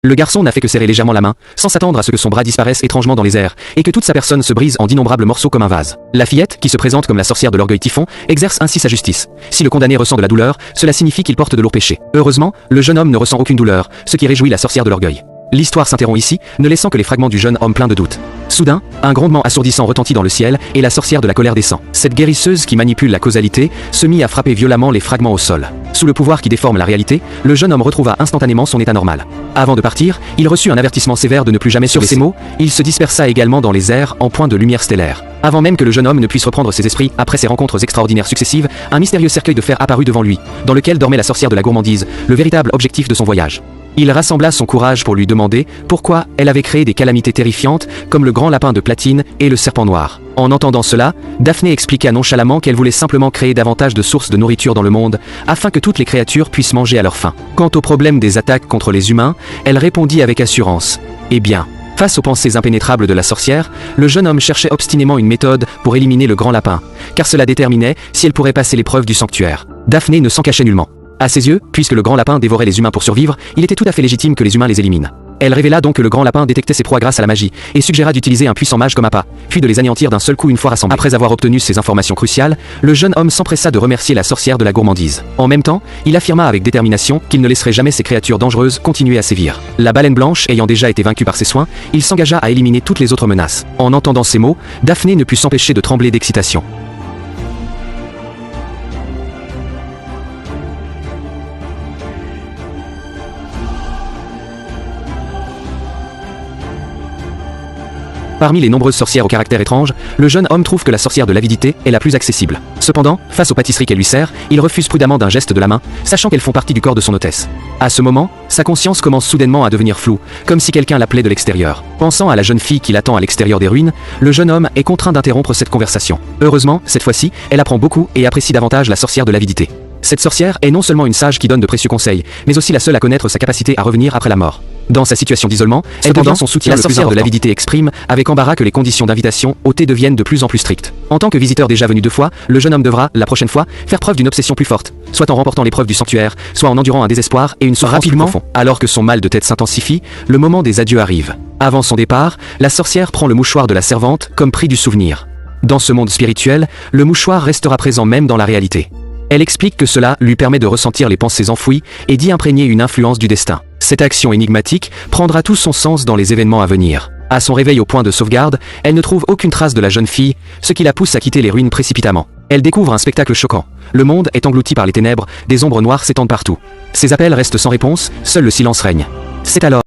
Le garçon n'a fait que serrer légèrement la main, sans s'attendre à ce que son bras disparaisse étrangement dans les airs, et que toute sa personne se brise en d'innombrables morceaux comme un vase. La fillette, qui se présente comme la sorcière de l'orgueil Typhon, exerce ainsi sa justice. Si le condamné ressent de la douleur, cela signifie qu'il porte de lourds péchés. Heureusement, le jeune homme ne ressent aucune douleur, ce qui réjouit la sorcière de l'orgueil. L'histoire s'interrompt ici, ne laissant que les fragments du jeune homme plein de doutes. Soudain, un grondement assourdissant retentit dans le ciel, et la sorcière de la colère descend. Cette guérisseuse qui manipule la causalité se mit à frapper violemment les fragments au sol. Sous le pouvoir qui déforme la réalité, le jeune homme retrouva instantanément son état normal. Avant de partir, il reçut un avertissement sévère de ne plus jamais se laisser. Sur ces mots, il se dispersa également dans les airs en point de lumière stellaire. Avant même que le jeune homme ne puisse reprendre ses esprits après ses rencontres extraordinaires successives, un mystérieux cercueil de fer apparut devant lui, dans lequel dormait la sorcière de la gourmandise, le véritable objectif de son voyage. Il rassembla son courage pour lui demander pourquoi elle avait créé des calamités terrifiantes comme le grand lapin de platine et le serpent noir. En entendant cela, Daphné expliqua nonchalamment qu'elle voulait simplement créer davantage de sources de nourriture dans le monde, afin que toutes les créatures puissent manger à leur faim. Quant au problème des attaques contre les humains, elle répondit avec assurance. Eh bien, face aux pensées impénétrables de la sorcière, le jeune homme cherchait obstinément une méthode pour éliminer le grand lapin, car cela déterminait si elle pourrait passer l'épreuve du sanctuaire. Daphné ne s'en cachait nullement. À ses yeux, puisque le grand lapin dévorait les humains pour survivre, il était tout à fait légitime que les humains les éliminent. Elle révéla donc que le grand lapin détectait ses proies grâce à la magie, et suggéra d'utiliser un puissant mage comme appât, puis de les anéantir d'un seul coup une fois rassemblés. Après avoir obtenu ces informations cruciales, le jeune homme s'empressa de remercier la sorcière de la gourmandise. En même temps, il affirma avec détermination qu'il ne laisserait jamais ces créatures dangereuses continuer à sévir. La baleine blanche ayant déjà été vaincue par ses soins, il s'engagea à éliminer toutes les autres menaces. En entendant ces mots, Daphné ne put s'empêcher de trembler d'excitation. Parmi les nombreuses sorcières au caractère étrange, le jeune homme trouve que la sorcière de l'avidité est la plus accessible. Cependant, face aux pâtisseries qu'elle lui sert, il refuse prudemment d'un geste de la main, sachant qu'elles font partie du corps de son hôtesse. À ce moment, sa conscience commence soudainement à devenir floue, comme si quelqu'un l'appelait de l'extérieur. Pensant à la jeune fille qui l'attend à l'extérieur des ruines, le jeune homme est contraint d'interrompre cette conversation. Heureusement, cette fois-ci, elle apprend beaucoup et apprécie davantage la sorcière de l'avidité. Cette sorcière est non seulement une sage qui donne de précieux conseils, mais aussi la seule à connaître sa capacité à revenir après la mort. Dans sa situation d'isolement, elle devient son soutien. La sorcière de l'avidité exprime avec embarras que les conditions d'invitation au thé deviennent de plus en plus strictes. En tant que visiteur déjà venu 2 fois, le jeune homme devra, la prochaine fois, faire preuve d'une obsession plus forte, soit en remportant l'épreuve du sanctuaire, soit en endurant un désespoir et une souffrance rapidement plus profond. Alors que son mal de tête s'intensifie, le moment des adieux arrive. Avant son départ, la sorcière prend le mouchoir de la servante comme prix du souvenir. Dans ce monde spirituel, le mouchoir restera présent même dans la réalité. Elle explique que cela lui permet de ressentir les pensées enfouies et d'y imprégner une influence du destin. Cette action énigmatique prendra tout son sens dans les événements à venir. À son réveil au point de sauvegarde, elle ne trouve aucune trace de la jeune fille, ce qui la pousse à quitter les ruines précipitamment. Elle découvre un spectacle choquant. Le monde est englouti par les ténèbres, des ombres noires s'étendent partout. Ses appels restent sans réponse, seul le silence règne. C'est alors